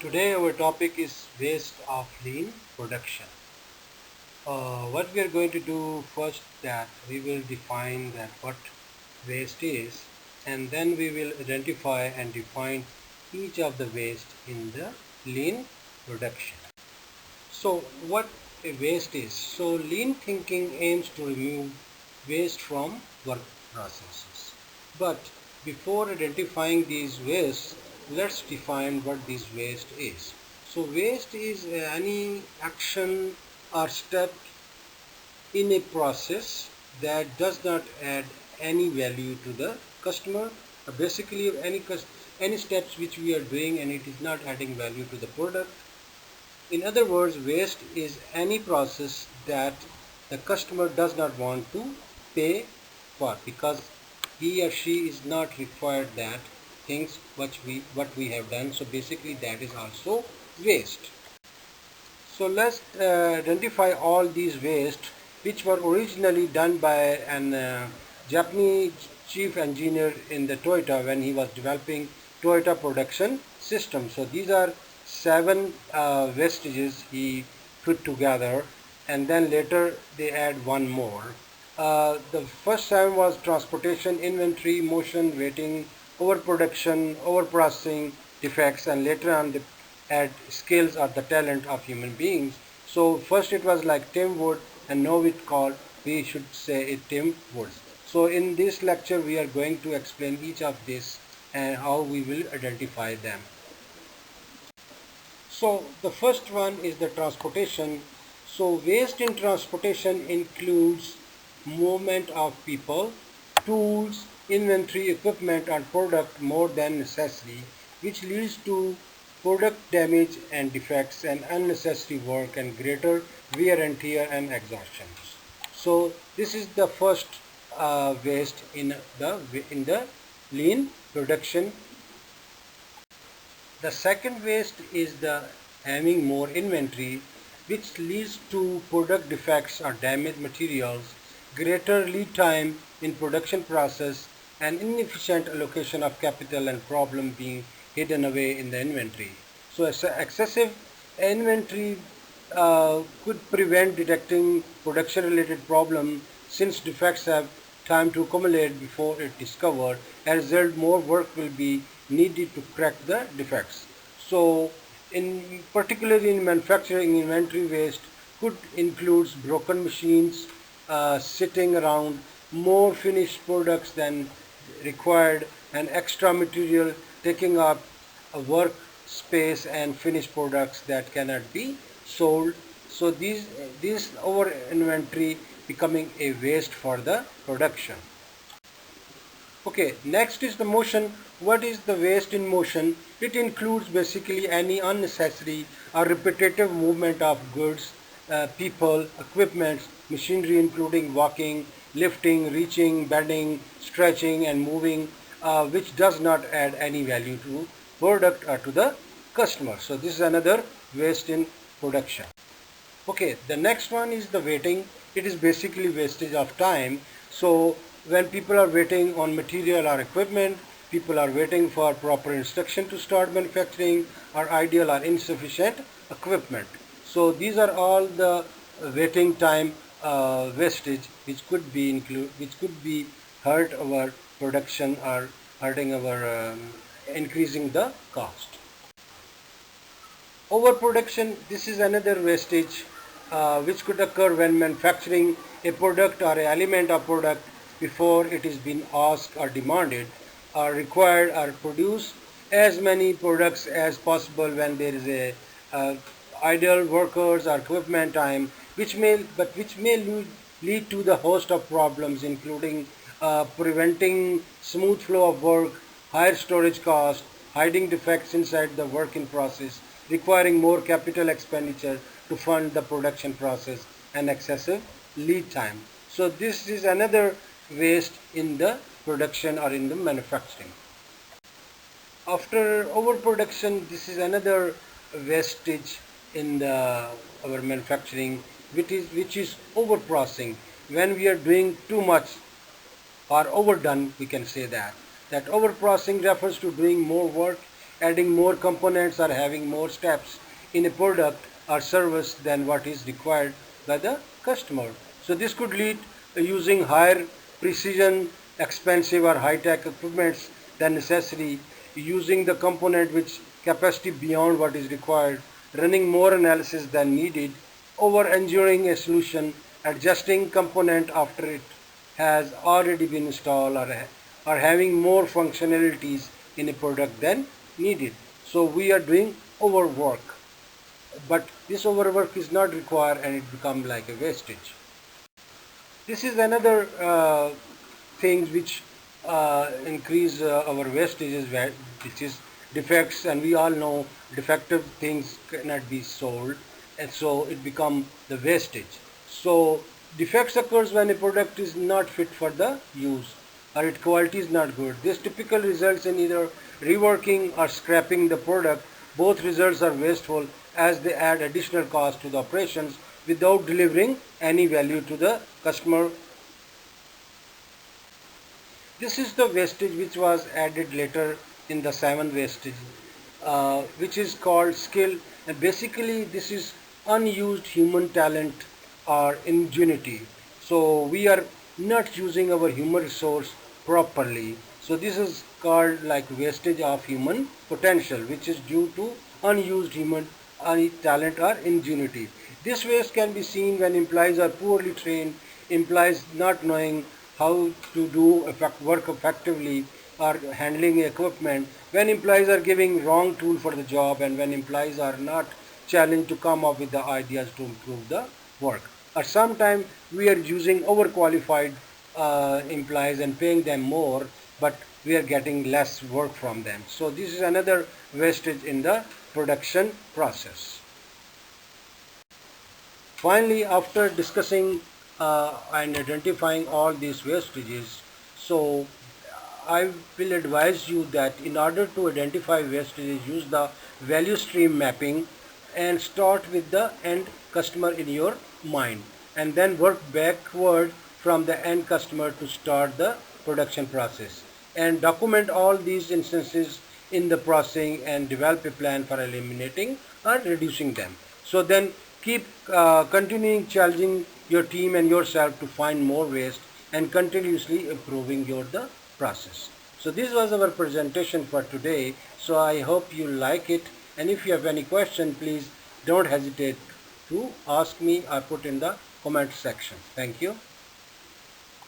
Today our topic is waste of lean production. What we are going to do first, that we will define that what waste is, and then we will identify and define each of the waste in the lean production. So what a waste is? So lean thinking aims to remove waste from work processes. But before identifying these wastes, let's define what this waste is. So waste is any action or step in a process that does not add any value to the customer. Basically any steps which we are doing and it is not adding value to the product. In other words, waste is any process that the customer does not want to pay for because he or she is not required that things what we have done. So basically that is also waste. So let's identify all these waste which were originally done by an Japanese chief engineer in the Toyota when he was developing Toyota production system. So these are 7 wastages he put together, and then later they add one more. The first 7 was transportation, inventory, motion, waiting, overproduction, overprocessing, defects, and later on they add skills or the talent of human beings. So first it was like Tim Wood, and now we should say it Tim Woods. So in this lecture we are going to explain each of this and how we will identify them. So the first one is the transportation. So waste in transportation includes movement of people, tools, inventory, equipment and product more than necessary, which leads to product damage and defects and unnecessary work and greater wear and tear and exhaustion. So this is the first waste in the lean production. The second waste is the having more inventory, which leads to product defects or damaged materials, greater lead time in production process, and inefficient allocation of capital and problem being hidden away in the inventory. So excessive inventory could prevent detecting production related problem since defects have time to accumulate before it discovered. As a result, more work will be needed to correct the defects. So in particularly in manufacturing, inventory waste could include broken machines sitting around, more finished products than required, and extra material taking up a work space and finished products that cannot be sold. So these over inventory becoming a waste for the production. Okay, next is the motion. What is the waste in motion? It includes basically any unnecessary or repetitive movement of goods, people, equipment, machinery, including walking, lifting, reaching, bending, stretching and moving, which does not add any value to product or to the customer. So this is another waste in production. Okay, the next one is the waiting. It is basically wastage of time. So when people are waiting on material or equipment, people are waiting for proper instruction to start manufacturing, or ideal or insufficient equipment. So these are all the waiting time wastage which could be hurt our production or hurting our increasing the cost. Overproduction, this is another wastage which could occur when manufacturing a product or an element of product before it is been asked or demanded or required, or produce as many products as possible when there is a idle workers or equipment time, which may lead to the host of problems, including preventing smooth flow of work, higher storage cost, hiding defects inside the work in process, requiring more capital expenditure to fund the production process, and excessive lead time. So this is another waste in the production or in the manufacturing. After overproduction, this is another wastage in our manufacturing, which is overprocessing. When we are doing too much or overdone, we can say that overprocessing refers to doing more work adding more components or having more steps in a product or service than what is required by the customer. So this could lead using higher precision, expensive or high-tech equipments than necessary, using the component which capacity beyond what is required, running more analysis than needed, over engineering a solution, adjusting component after it has already been installed, or having more functionalities in a product than needed. So we are doing overwork. But this overwork is not required and it becomes like a wastage. This is another thing which increase our wastages, which is defects, and we all know defective things cannot be sold, and so it becomes the wastage. So defects occurs when a product is not fit for the use or its quality is not good. This typically results in either reworking or scrapping the product. Both results are wasteful as they add additional cost to the operations without delivering any value to the customer. This is the wastage which was added later in the 7 wastage, which is called skill, and basically this is unused human talent or ingenuity. So we are not using our human resource properly. So this is called like wastage of human potential, which is due to unused human talent or ingenuity. This waste can be seen when employees are poorly trained, employees not knowing how to do work effectively or handling equipment, when employees are giving wrong tool for the job, and when employees are not challenged to come up with the ideas to improve the work. Or sometimes we are using overqualified employees and paying them more, but we are getting less work from them. So this is another wastage in the production process. Finally, after discussing and identifying all these wastages, so I will advise you that in order to identify wastages, use the value stream mapping and start with the end customer in your mind, and then work backward from the end customer to start the production process, and document all these instances in the processing and develop a plan for eliminating or reducing them. So then keep continuing challenging your team and yourself to find more waste and continuously improving the process. So this was our presentation for today. So I hope you like it, and if you have any question, please don't hesitate to ask me or put in the comment section. Thank you.